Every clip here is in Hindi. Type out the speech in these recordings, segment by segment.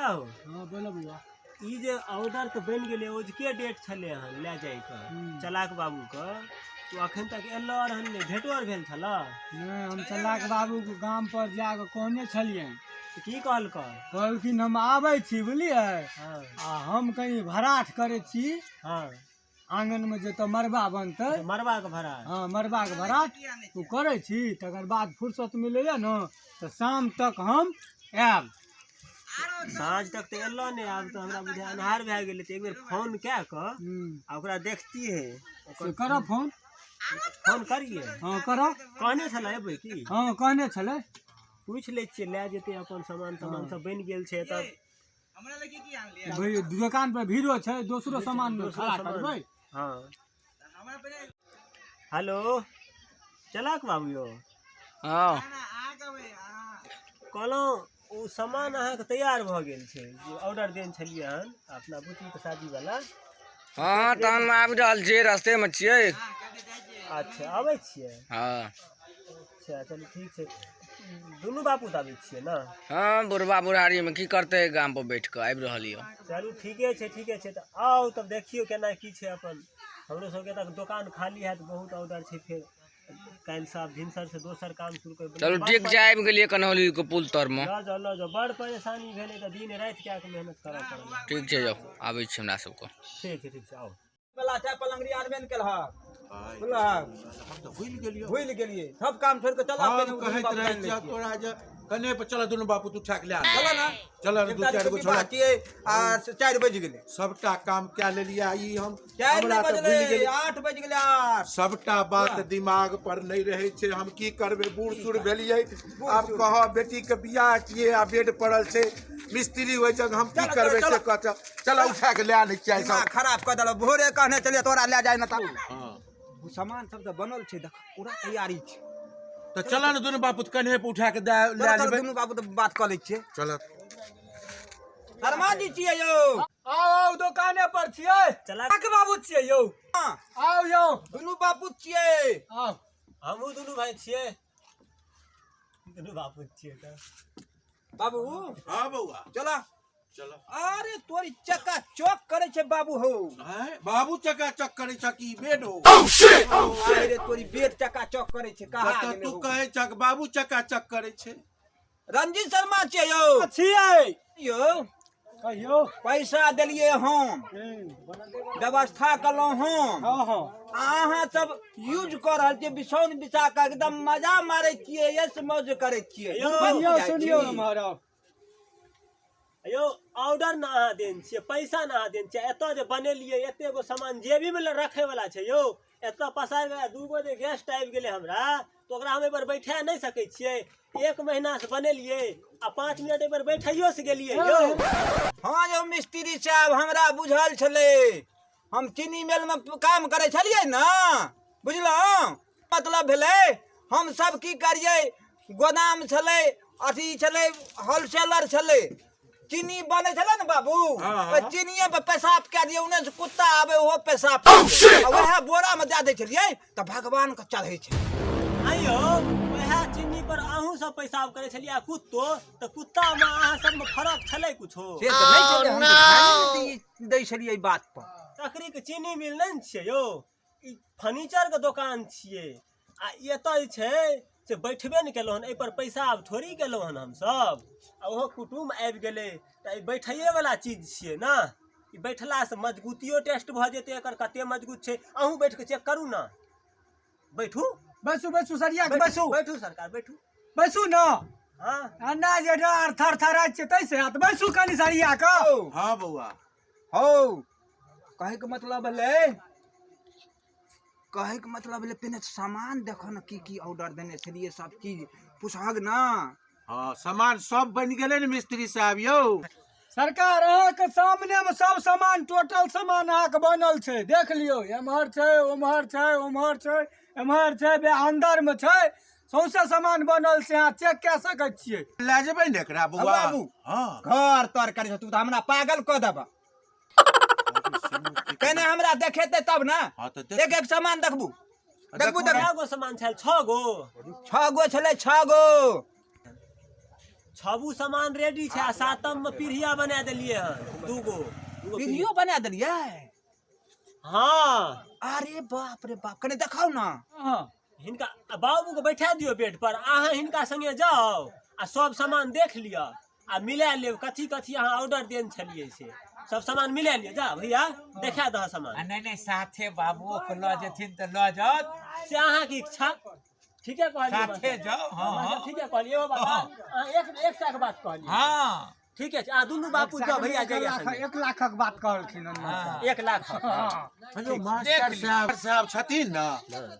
हो हां बोलो बुआ ई जे ऑर्डर तो बन गेले ओ के डेट छले हन ले जाय के चलाक बाबू के तो अखन तक एलो रहन ने भेटो आर भेल छला नहीं हम चलाक बाबू के गांव पर जाके कहने छलिए की कहलखिन हम आबै छी बुझलिए हां आ हम कहीं भराठ करे छी हां आंगन में जे तो मरबा बनते मरबा के भरा हां मरबा के भराठ तू करे छी तकर बाद फुर्सत मिलेया न तो शाम तक हम आब साँझ तक तो एलो ने आब तो हमरा बुझा अन्हार भए गेले त एक बेर फोन कए क आ ओकरा देखती है करो फोन करिए हां करो कहने छला एबै की हां कहने छले पूछ ले छिए ले जेते अपन सामान सब बन गेल छै त हमरा लगे की आन ले भाई दुकान पर भीड़ो छै दूसरो सामान में खड़ा करबै हां हमरा पे हेलो चलाक बाबू यो हां आ गवे कहलो ओ सामान अहाँ के तैयार भ गेल छै जे ऑर्डर देन छलिए हन अपना बुची के शादी वाला हां तहन में आबि रहल छियै रास्ते में छियै अच्छा आबै छियै हां अच्छा चल ठीक छै दुनू बापू आबै छियै ना हां बुढ़वा बुढ़ारी में की करते गांव पर बैठ के आबि रहल यो चलू ठीके छै त आओ तब देखियो केना की छै अपन हमरो सबके तक दुकान खाली है त बहुत ऑर्डर छै फिर काल साहब भिनसर से दोसर काम शुरू कर चलू ठीक छै आबि गेलियै कन्हौली के पुल तर में ल जाओ बड़ परेशानी भेले त दिन रात क्या के मेहनत करऽ पड़ल ठीक छै जाओ आबै छी हमरा सबके ठीक छै आओ पला चाय पलंगरी आनबेन केल हा बोला हम तो भूल गेलिए सब काम छोड़ के चला कहत रहे छ तोरा जे कने पर चल दुनु बापू तू ठाक ले चला ना चल दू चार गो छोड़ा के आ 4 बज गेले सबटा काम क्या ले लिया ई हम 4 हमरा तो बजले भूल गेली 8 बज गेले 8 सबटा बात दिमाग पर नहीं रहे छे हम की करबे बूढ़ सुर भेलिए आप कह बेटी के बियाह किए आ बेड पड़ल छे मिस्त्री होय जग हम की करबे से कह चल उठा के ले आने चाहिए सब खराब कर दल भोरे कहने चलिए तोरा ले जाय ना त हां सामान सब त बनल छे देख पूरा तैयारी छे तो चल न दुनु बापू कन्हे पे उठा के ले जेबे दुनु बापू त बात कर ले छे चल शर्मा जी छिए यो आओ दुकाने पर छिए चलाक बाबू छिए यौ आओ यौ दुनु बापू छिए आओ हमहू दुनू भाई छियै दुनू बापू छियै त बाबू हां बउआ चला चलो अरे तोरी चक्का चौक करे छे बाबू हो बाबू चक्का चक करे छ की बेड हो अरे तोरी बेड चक्का चौक करे छे कहा तो तू कहे चक बाबू चक्का चक करे छे रंजीत शर्मा छे यो छिए यो कहियो पैसा देलिए हम व्यवस्था कलो हम हां हां अहाँ सब यूज कर रहल छिए बिसौन बिसा के एकदम मजा मारे छिए यस मौज करे छिए सुनियो हमारा यो ऑर्डर ना अहाँ देन छियै पैसा ना अहाँ देन छियै एतऽ जे बनेलिए एते गो सामान जेबी में रखे वाला छै यो एतऽ पसार गया दूगो जे गेस्ट आबि गेले हमरा तो ओकरा हम एबर बैठा नहीं सकै छियै 1 महीना से बनेलिए आ 5 मिनट एबर बैठियो से गेलिए यो हां यो मिस्त्री साहब हमरा बुझल छले हम चीनी मिल में काम करे छलिए ना बुझलो मतलब भेले हम सब की करिए गोदाम छले अथी छले होलसेलर छले चीनी बने छले ना बाबू तो चीनीए पे पेशाब के दिए उन्हें से कुत्ता आवे वो पेशाब वह बोरा में दे दे छलिए त भगवान के चढ़े छे आइयो वह चीनी पर अहू सब पेशाब करे छलिए कुत्तो त कुत्ता में अहाँ सब में फर्क छले कुछो से त नहीं छले हम ध्यान दे छलिए बात पर तकरी के चीनी मिल नहीं छियै यो ई फर्नीचर के दुकान छियै आ एतऽ छै से बैठबे नहीं केलो हन ए पर पेशाब थोड़ी केलो हन हम सब आ ओहो कुटुम आबि गेले त ई बैठैये वाला चीज छियै ना ई बैठला से मजबूतियो टेस्ट भ जेते एकर कते मजबूत छै अहू बैठ के चेक करू ना बैठू बैसू सरिया के बैसू बैठू सरकार बैठू बैसू ना हां अन्ना जे डर थरथराइत छै तैसे हाथ बैसू कनी सरिया के हां बउआ हो कहे के मतलब भेले पहले सामान देखो ना की ऑर्डर देने छलिए सब चीज पुछहग ना हां सामान सब बन गेले न मिस्त्री साहब यो सरकार अहाँ के सामने में सब सामान टोटल सामान अहाँ के बनल छै देख लियो एमहर छै उमहर छै उमहर छै एमहर छै बे अंदर में छै सौसे सामान बनल छै अहाँ चेक क सकै छियै ले जेबै न एकरा बउआ बाबू हां घर तर करे तू त हमरा पागल क देबा कहने हमरा देखेते तब ना एक एक सामान देखबू देखबू गो सामान छल 6 गो 6 गो छले 6 गो छबू सामान रेडी छै आ सातम में पीढ़िया बना देलिए हन दूगो वीडियो बना देलिए। हाँ अरे बाप रे बाप, कने देखाओ ना। हिनका बाबू को बैठा दियो बेड पर, अहाँ हिनका संगे जाओ आ सब सामान देख लिया आ मिला लेब कथी कथी अहाँ ऑर्डर देन छलिए से सब सामान मिला लिया। जा भैया देखा दह सामान। नहीं साथे बाबू को ल जेथिन त ल जाओ से अहाँ की इच्छा। ठीक है कहलिए साथे जाओ। हां ठीक है कहलिए वो बात अहाँ एक साथ बात कहलिए। हां ठीक है आ दुनू बापू जाओ भैया जाइए 1 लाखक बात कहलखिन। 1 लाख। जो मास्टर साहब छथिन ना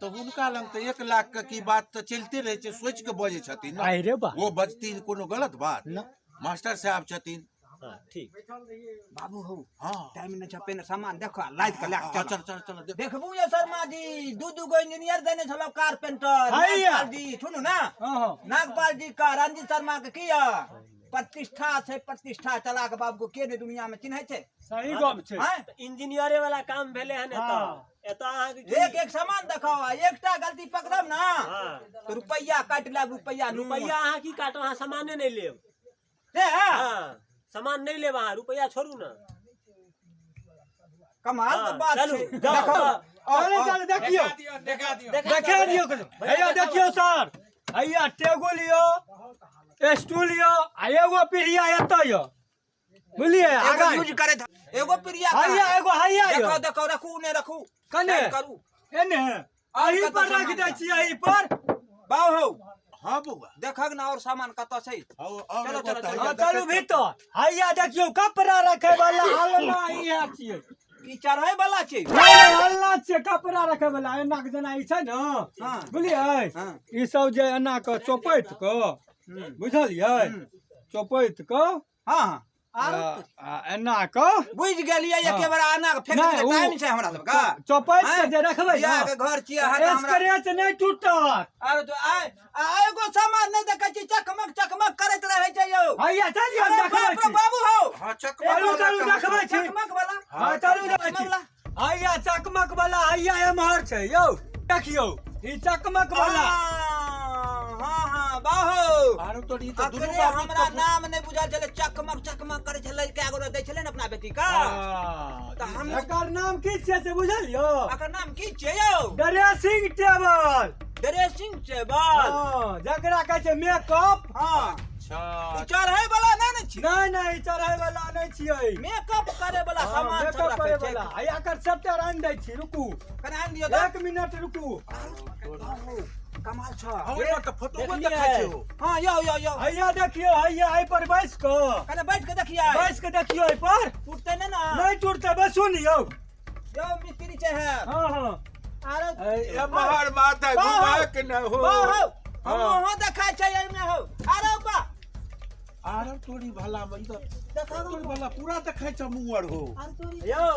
तो हुनका लग तो 1 लाख की बात तो चलते रहे छे, सोच के बजे छथिन ना। अरे बा वो बजतीन कोनो गलत बात ना। मास्टर साहब छथिन। हां ठीक बाबू हो हाँ टाइम न छपे न सामान देखो लाइट के ले चल चल चल चल देखबू ये शर्मा जी दू गो इंजीनियर देने छलो कारपेंटर हैया। नागपाल जी सुनू ना। नागपाल जी का रंजीत शर्मा के किया प्रतिष्ठा छै, प्रतिष्ठा चला के बाबू को के ने दुनिया में चिन्है छै। सही गप छै। हैं इंजीनियरे वाला काम भेले हन एता एता अहाँ के एक सामान देखाओ, एकटा गलती पकड़ब ना हां तो रुपया काट लेब। रुपया रुपया अहाँ की काटो, अहाँ सामाने नहीं लेब। दे हां सामान नहीं लेब अहाँ, रुपया छोड़ू ना। कमाल के बात चलू छै। जाओ चल देखियो देखा दियो देखा दियो भैया देखियो सर भैया टेबुल यो स्टूल यो आ एगो पीढ़िया एतो यो बुझलिए एगो आगा यूज करे था एगो प्रिया हैया एगो हैया यो देखो देखो रखू ने रखू कने करू एने अही पर रख दे छी अही पर बाऊ हो। हाँ बउआ देखक ना और सामान कत छै। चलो, चलो, चलो। हाँ, चलू भीतर हैया देखियो कपड़ा रखे वाला हलना इहा छियै। की चढ़ै वाला छै। नहीं हलना छियै कपड़ा रखे वाला एना के जेना ई छै न हाँ। बुझलियै हाँ। ई सब जे एना के चोपैत के बुझलियै चोपैत के हां एना के बुझ गेलियै एके बार आना के फेंक नहीं, के उ- टाइम छै हमरा सब का। चोपैत के जे रखबै या के घर छियै हमरा स्क्रैच नहीं टूटत। अरे तो एगो सामान नहीं देखै छी चकमक चकमक करैत रहै छै यौ। हैया चलिए अरे देखबै बाप रे छी बाबू हो हाँ चलू चलू देखबै छी चकमक वाला हाँ चलू देखबै छी वाला। हैया चकमक वाला हैया एम्हर छै यौ देखियो ई चकमक वाला हां बाहू आरो तो ई तो दुनु अकरे बाप हमरा नाम नहीं बुझल छले चकमक चकमक करे छले कै गो दै छले न अपना बेटी का। तो हम एकर नाम की छियै से बुझलियो एकर नाम की छै यौ। Dressing table dressing table. हां जकरा कहै छै मेकअप। हां अच्छा चढ़ै वाला नहीं छी। नहीं नहीं चढ़ै वाला नहीं छियै मेकअप करे वाला सामान सब मेकअप करे रखे वाला छै। हैया एकर सेटर आनि दै छी रुकू कने आन दियो त 1 मिनट रुकू कमाल छ। हमरा तो फोटो में देखलियै। देखै छै हां यो हैया देखियो हैया एहि पर बैस के कने बैठ के देखिए बैस के देखियो एहि पर टूटते नहीं ना। नहीं टूटते बस सुन यौ यो मिस्त्री छै है। हाँ हाँ अरे ये बाहर बात है घुमा के न हो। बाहू हम हो देखा छै एमे हो। अरे बा आरो तोरी भला में तो देखा भला पूरा देखै छ मुंह हो। यो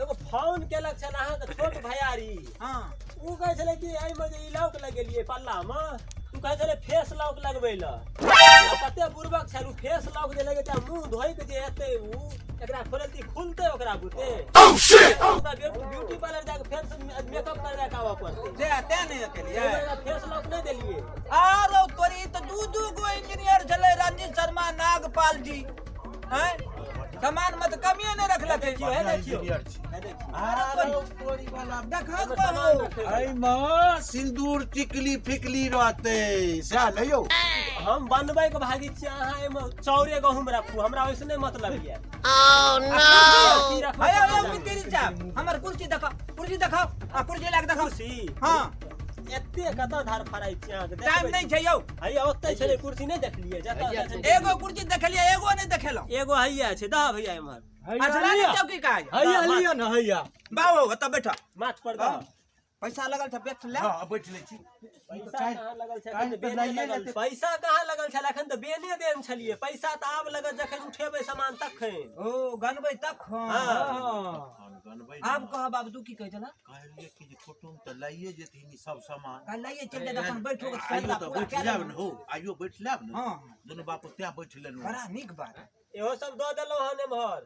एगो फोन केलक छल अहाँ के छोट भैयारी। हां उ कहै छले कि एहि में जे ई लॉक लगेलिए पल्ला में तू कहै छले फेस लॉक लगबै ल कते बुर्बक छल उ फेस लॉक जे लगे त मुंह धोइ के जे एते उ एकरा खोलती खुलते ओकरा बुते। ओह शिट ब्यूटी पार्लर जाके फेस मेकअप करवा के आवा पड़ते। जे ते नहीं केलिए। फेस लॉक नहीं देलिए। आरो तोरी तो दू गो इंजीनियर छले रंजीत शर्मा नागपाल जी हैं सामान मत कमिए नहीं रखलक देखियो है देखियो इंजीनियर छी। है देखियो। आरो तोरी भला देखा सामान तो रखे। आई मां सिंदूर टिकली फिकली रहते सह नहीं हो। हम बनबै के भागी छी अहाँ एमे चौरे गहूम रखू हमरा ओइसे नहीं मतलब ये। भैया यो मिस्त्री साहब हमर कुर्सी देखाओ आ कुर्सी लाग देखाओ। कुर्सी हां एते कत धार फराई छी अहाँ के टाइम नहीं छै यौ। हैया ओते छले कुर्सी नहीं देखलिए जता एगो कुर्सी देखलिए एगो नहीं देखेलो। एगो हैया छै दा भैया एमहर अच्छा हैया चौकी का है हैया लिया ना हैया बाबू ओतऽ बैठा माथ पर दा पैसा लगल था बैठ ले। हां बैठ ले छी। पैसा कहाँ लगल छै काहे अखन तऽ पे बेने लाइए लगल लेते। पैसा कहाँ लगल छल अखन तऽ बेने देन छलिए पैसा तऽ आब लगल जखन उठेबै सामान तखन। ओ गनबै तक हाँ। आब कह बाबू तू की कहै छला। कहलिए कि जे फोटो में तो लाइए जेथिन ई सब सामान। कल लाइए चल जा अपन बैठो के आइयो तो बैठ लेब न हो आइयो बैठ लेब न। हां दुनु बाप त्या बैठ लेनु। बड़ा नीक बात इहो सब दऽ देलहुँ हन एमहर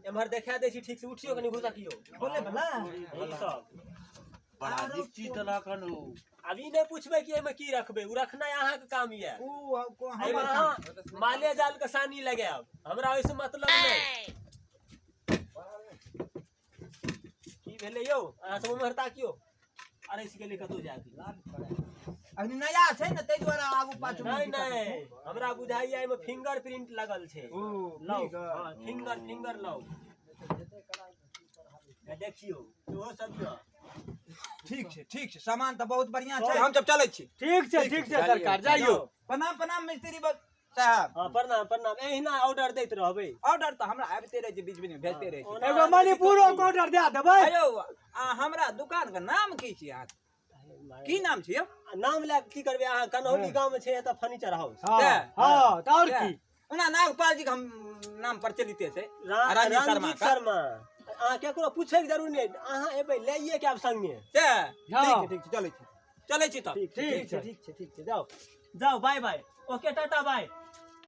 एमहर देखा दै छी ठीक से उठियो कनी घुसकियो बोले भला ई सब बड़ा निश्चित लखन हो। अब ई नहीं पूछबे कि एमे की रखबे, उ रखना अहाँ के काम ये। एमे हमर अहाँ माले जाल के सानी लगाब, हमरा ओइसे मतलब नहीं। की भेले यौ, अहाँ सब उम्हर ताकियो। अरे इसके लिए कतौ जाके अभी नया छै ने तै द्वारा आगू पाछू नहीं नहीं, हमरा बुझाइया एमे फिंगरप्रिंट लगल छै। लौ हां फिंगर लौ, ये देखियो ओहो सब यो। ठीक छै सामान तो बहुत बढ़िया छै, हम सब चलै छी। ठीक छै सरकार जाइयो। प्रणाम मिस्त्री साहब। हां प्रणाम एहिना ऑर्डर दैत रहबै। ऑर्डर तो हमरा आबिते रहे छै, बीच बीच में भेजते रहे छै। एगो मणिपुरो के ऑर्डर दे देबै। आयो हमरा दुकान के नाम की छी अहाँ? की नाम छी यौ? नाम ले की करबे अहाँ? कन्हौली गांव में छै एत फर्नीचर हाउस। हां त और की? ओना नागपाल जी के हम नाम प्रचलित छै, राजीव रंजीत शर्मा। अहाँ केकरो पूछे के जरूर नहीं, अहाँ एबै लइए के आब संगे। ठीक छै चलै छी तब। ठीक छै जाओ बाय बाय, ओके टाटा बाय।